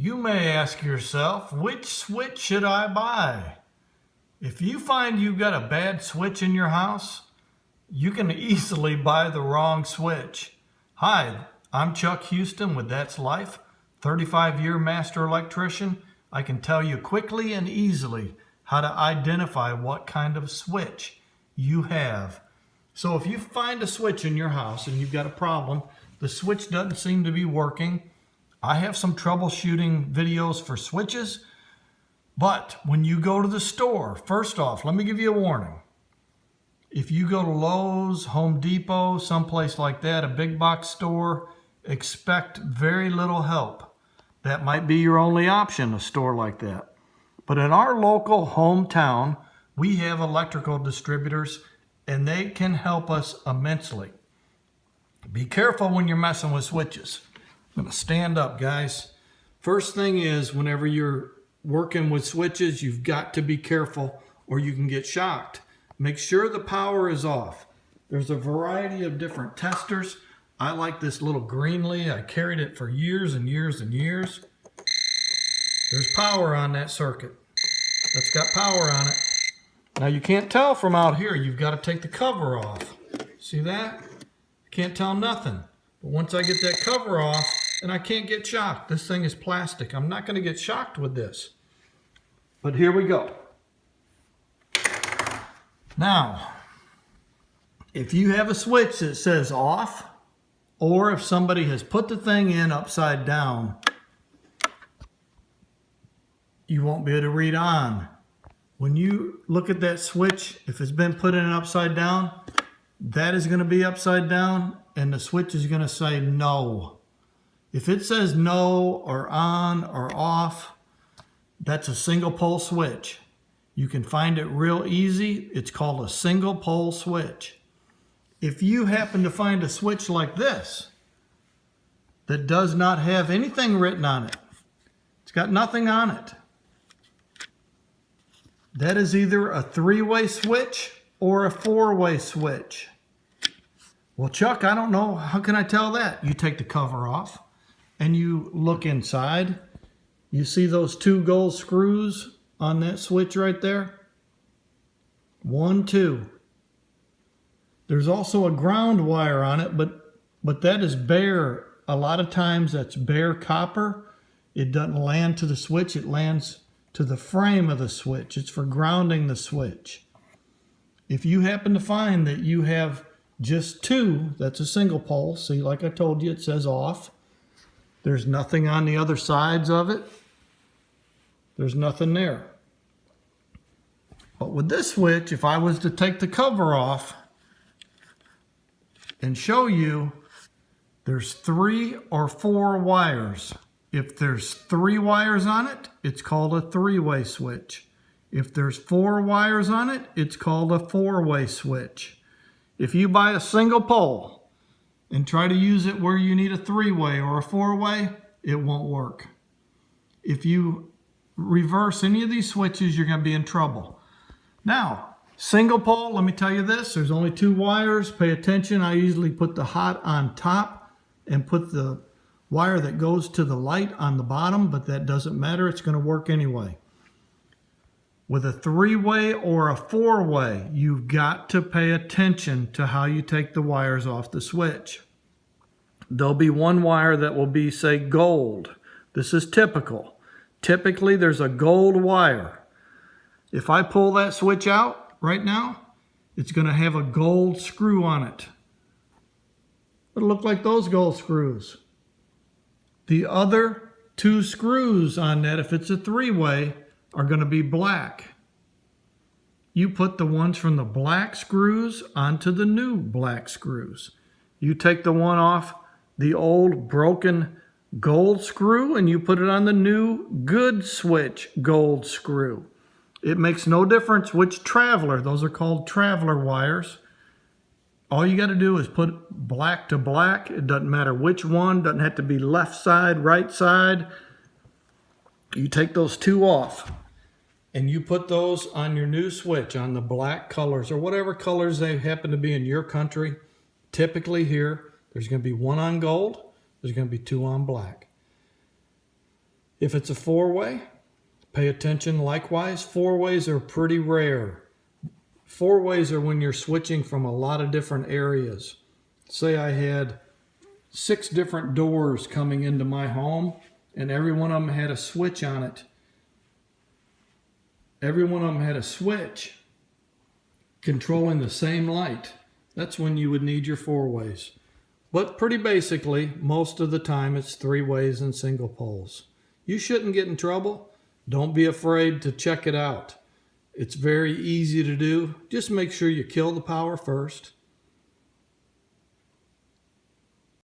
You may ask yourself, which switch should I buy? If you find you've got a bad switch in your house, you can easily buy the wrong switch. Hi, I'm Chuck Houston with That's Life, 35-year master electrician. I can tell you quickly and easily how to identify what kind of switch you have. So if you find a switch in your house and you've got a problem, the switch doesn't seem to be working, I have some troubleshooting videos for switches, but when you go to the store, first off, let me give you a warning. If you go to Lowe's, Home Depot, someplace like that, a big box store, expect very little help. That might be your only option, a store like that. But in our local hometown, we have electrical distributors and they can help us immensely. Be careful when you're messing with switches. I'm going to stand up, guys. First thing is, whenever you're working with switches, you've got to be careful or you can get shocked. Make sure the power is off. There's a variety of different testers. I like this little Greenlee. I carried it for years and years and years. There's power on that circuit. That's got power on it. Now you can't tell from out here. You've got to take the cover off. See that? Can't tell nothing. But once I get that cover off, and I can't get shocked. This thing is plastic. I'm not going to get shocked with this. But here we go. Now, if you have a switch that says off, or if somebody has put the thing in upside down, you won't be able to read on. When you look at that switch, if it's been put in upside down, that is going to be upside down, and the switch is going to say no. If it says no or on or off, that's a single pole switch. You can find it real easy. It's called a single pole switch. If you happen to find a switch like this that does not have anything written on it, it's got nothing on it, that is either a three-way switch or a four-way switch. Well, Chuck, I don't know. How can I tell that? You take the cover off and you look inside. You see those two gold screws on that switch right there? 1, 2. There's also a ground wire on it, but that is bare. A lot of times that's bare copper. It doesn't land to the switch. It lands to the frame of the switch. It's for grounding the switch. If you happen to find that you have just two, that's a single pole. See, like I told you, it says off. There's nothing on the other sides of it. There's nothing there. But with this switch, if I was to take the cover off and show you, there's 3 or 4 wires. If there's 3 wires on it, it's called a three-way switch. If there's 4 wires on it, it's called a four-way switch. If you buy a single pole and try to use it where you need a three-way or a four-way, it won't work. If you reverse any of these switches, you're going to be in trouble. Now, single pole, let me tell you this, there's only 2 wires. Pay attention. I usually put the hot on top and put the wire that goes to the light on the bottom, but that doesn't matter. It's going to work anyway. With a three-way or a four-way, you've got to pay attention to how you take the wires off the switch. There'll be one wire that will be, say, gold. This is typical. Typically, there's a gold wire. If I pull that switch out right now, it's going to have a gold screw on it. It'll look like those gold screws. The other 2 screws on that, if it's a three-way, are going to be black. You put the ones from the black screws onto the new black screws. You take the one off the old broken gold screw and you put it on the new good switch gold screw. It makes no difference which traveler. Those are called traveler wires. All you got to do is put black to black. It doesn't matter which one. Doesn't have to be left side, right side. You take those 2 off and you put those on your new switch on the black colors or whatever colors they happen to be in your country. Typically here, there's going to be 1 on gold, there's going to be 2 on black. If it's a four-way, pay attention likewise. Four-ways are pretty rare. Four-ways are when you're switching from a lot of different areas. Say I had 6 different doors coming into my home, and every one of them had a switch on it. Every one of them had a switch controlling the same light. That's when you would need your four-ways. But pretty basically, most of the time it's 3-ways and single poles. You shouldn't get in trouble. Don't be afraid to check it out. It's very easy to do. Just make sure you kill the power first.